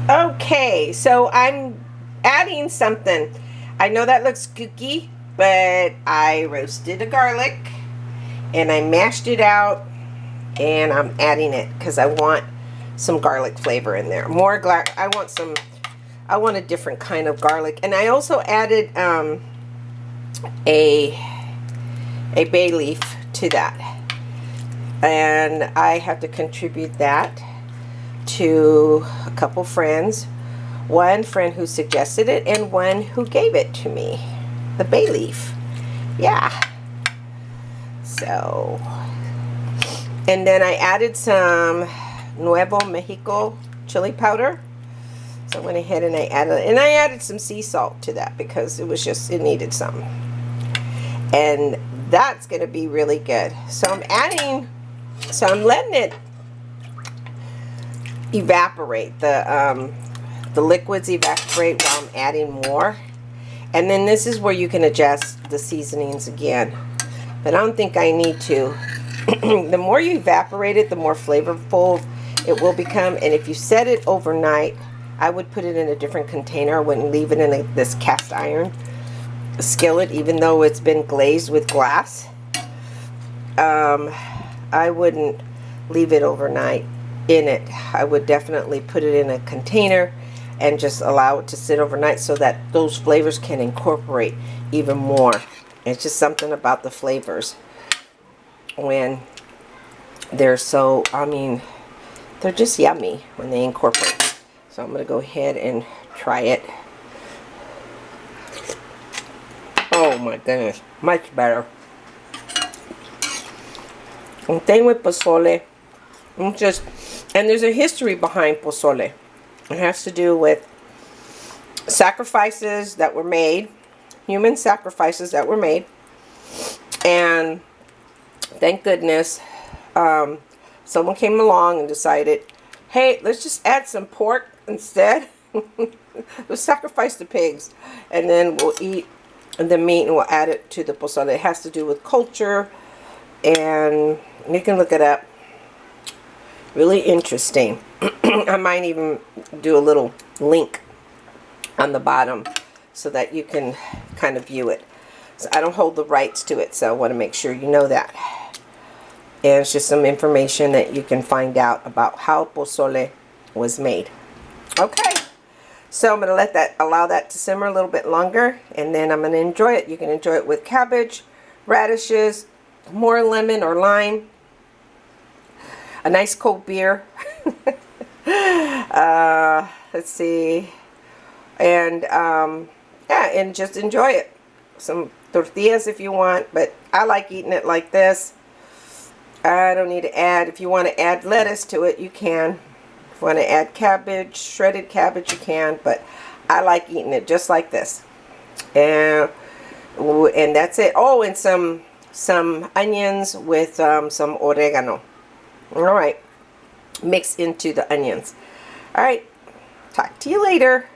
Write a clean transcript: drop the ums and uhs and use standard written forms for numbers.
Okay, so I'm adding something. I know that looks kooky, but I roasted a garlic and I mashed it out and I'm adding it because I want some garlic flavor in there. More garlic. I want a different kind of garlic. And I also added a bay leaf to that. And I have to contribute that to a couple friends. One friend who suggested it and one who gave it to me. The bay leaf. Yeah. So, and then I added some Nuevo Mexico chili powder. So I went ahead and I added some sea salt to that because it needed some. And that's going to be really good. So I'm letting it evaporate. The liquids evaporate while I'm adding more. And then this is where you can adjust the seasonings again. But I don't think I need to. The more you evaporate it, the more flavorful it will become. And if you set it overnight, I would put it in a different container. I wouldn't leave it in this cast iron skillet, even though it's been glazed with glass. I wouldn't leave it overnight in it. I would definitely put it in a container and just allow it to sit overnight so that those flavors can incorporate even more. It's just something about the flavors when they're so, I mean, they're just yummy when they incorporate. So I'm going to go ahead and try it. Oh my goodness, much better. The thing with pozole, and there's a history behind pozole. It has to do with sacrifices that were made, human sacrifices that were made, and thank goodness someone came along and decided, hey, let's just add some pork instead. We'll sacrifice the pigs and then we'll eat the meat and we'll add it to the pozole. It has to do with culture, and you can look it up. Really interesting. I might even do a little link on the bottom so that you can kind of view it. So I don't hold the rights to it, so I want to make sure you know that. And it's just some information that you can find out about how pozole was made. Okay, so I'm going to allow that to simmer a little bit longer, and then I'm going to enjoy it. You can enjoy it with cabbage, radishes, more lemon or lime, a nice cold beer. Let's see, and yeah, and just enjoy it. Some tortillas if you want, but I like eating it like this. I don't need to add. If you want to add lettuce to it, you can. If you want to add cabbage, shredded cabbage, you can, but I like eating it just like this. And that's it. Oh, and some onions with some oregano. All right, mix into the onions. All right, talk to you later.